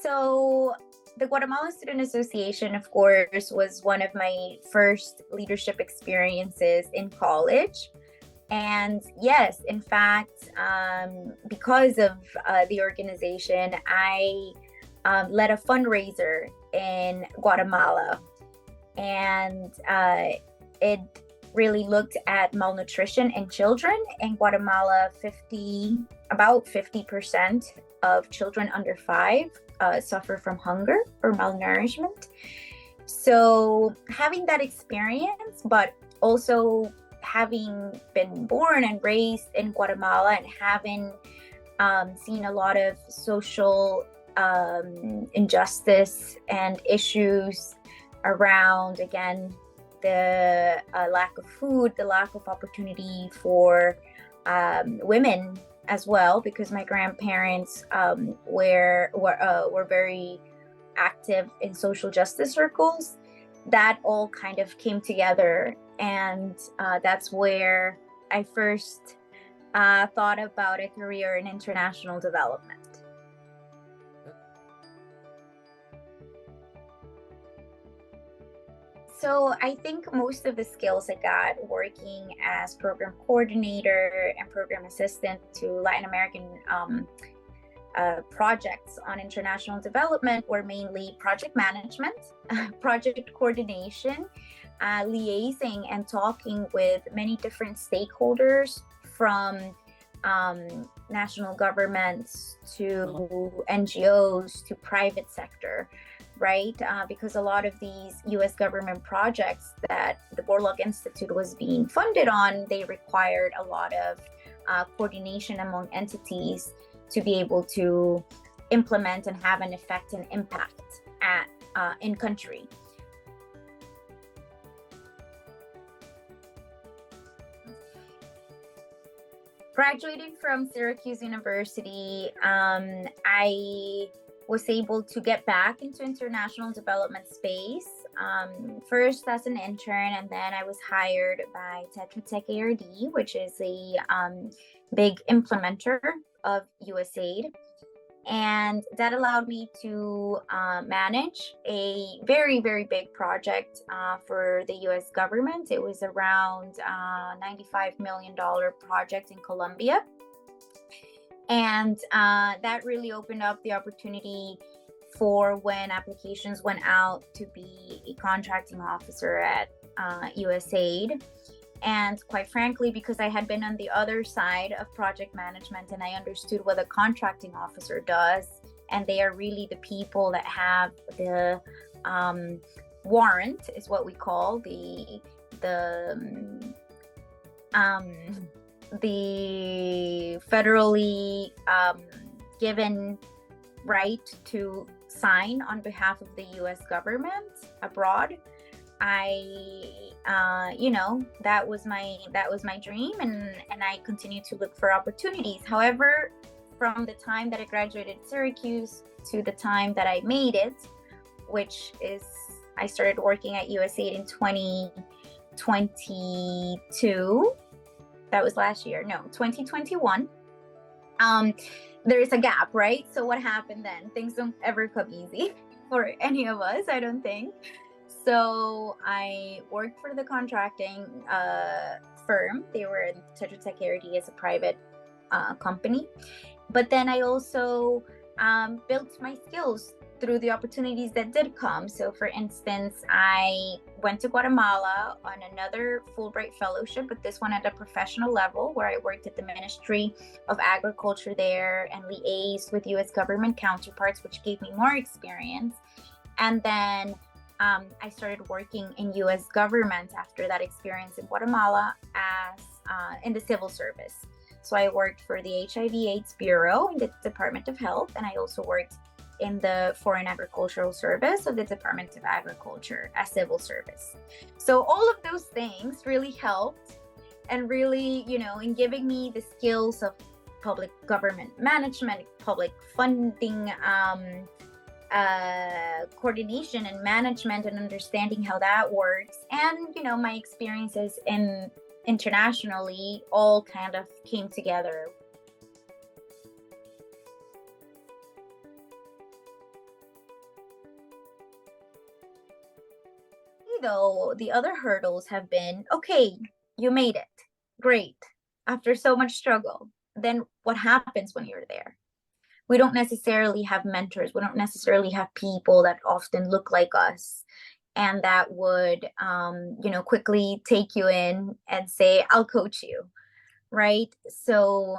So the Guatemala Student Association, of course, was one of my first leadership experiences in college. And yes, in fact, because of the organization, I led a fundraiser in Guatemala. And it really looked at malnutrition in children. In Guatemala, about 50% of children under 5 suffer from hunger or malnourishment. So having that experience, but also having been born and raised in Guatemala and having seen a lot of social injustice and issues around, again, the lack of food, the lack of opportunity for women as well, because my grandparents were very active in social justice circles. That all kind of came together, and that's where I first thought about a career in international development. So I think most of the skills I got working as program coordinator and program assistant to Latin American projects on international development were mainly project management, project coordination, liaising and talking with many different stakeholders, from national governments to NGOs to private sector, right? Because a lot of these US government projects that the Borlaug Institute was being funded on, they required a lot of coordination among entities to be able to implement and have an effect and impact in country. Graduating from Syracuse University, I was able to get back into international development space, first as an intern, and then I was hired by Tetra Tech ARD, which is a big implementer of USAID. And that allowed me to manage a very, very big project for the US government. It was around $95 million project in Colombia. And that really opened up the opportunity for when applications went out to be a contracting officer at USAID. And quite frankly, because I had been on the other side of project management and I understood what a contracting officer does, and they are really the people that have the warrant, is what we call the federally given right to sign on behalf of the US government abroad. That was my dream, and I continued to look for opportunities. However, from the time that I graduated Syracuse to the time that I made it, which is I started working at USAID in 2022. That was last year. No, 2021. There is a gap, right? So what happened then? Things don't ever come easy for any of us, I don't think. So I worked for the contracting firm. They were in Tetra Tech ARD as a private company. But then I also built my skills through the opportunities that did come. So for instance, I went to Guatemala on another Fulbright fellowship, but this one at a professional level, where I worked at the Ministry of Agriculture there and liaised with US government counterparts, which gave me more experience. And then I started working in US government after that experience in Guatemala as in the civil service. So I worked for the HIV/AIDS Bureau in the Department of Health, and I also worked in the Foreign Agricultural Service of the Department of Agriculture as civil service. So all of those things really helped, and really, in giving me the skills of public government management, public funding, coordination and management, and understanding how that works, and my experiences internationally all kind of came together. though, the other hurdles have been, okay, you made it. Great. After so much struggle, then what happens when you're there? We don't necessarily have mentors. We don't necessarily have people that often look like us and that would, quickly take you in and say, I'll coach you. Right. So,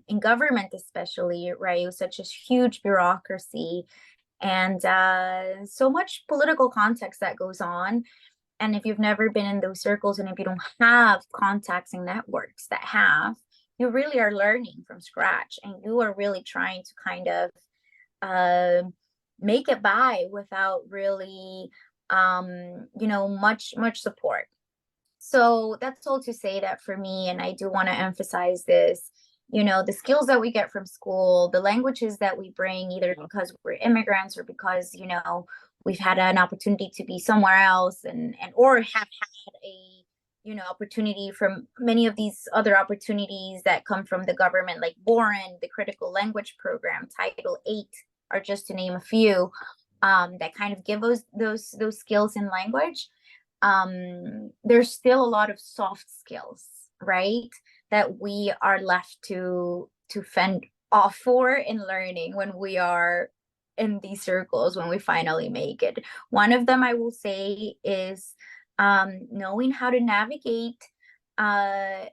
in government, especially, right, it was such a huge bureaucracy and so much political context that goes on. And if you've never been in those circles and if you don't have contacts and networks that have, you really are learning from scratch and you are really trying to kind of uh, make it by without really, much support. So that's all to say that for me, and I do want to emphasize this, the skills that we get from school, the languages that we bring, either because we're immigrants or because, we've had an opportunity to be somewhere else and or have had a, opportunity from many of these other opportunities that come from the government, like Boren, the critical language program, Title 8, are just to name a few, that kind of give us those skills in language. There's still a lot of soft skills, right, that we are left to fend off for in learning when we are in these circles when we finally make it. One of them I will say is knowing how to navigate uh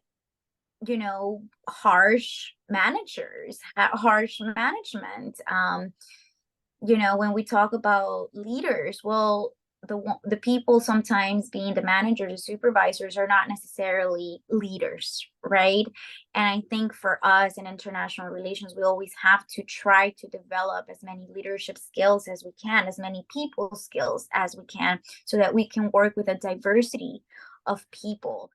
harsh managers, harsh management. When we talk about leaders, well, the people sometimes being the managers or supervisors are not necessarily leaders, right? And I think for us in international relations, we always have to try to develop as many leadership skills as we can, as many people skills as we can, so that we can work with a diversity of people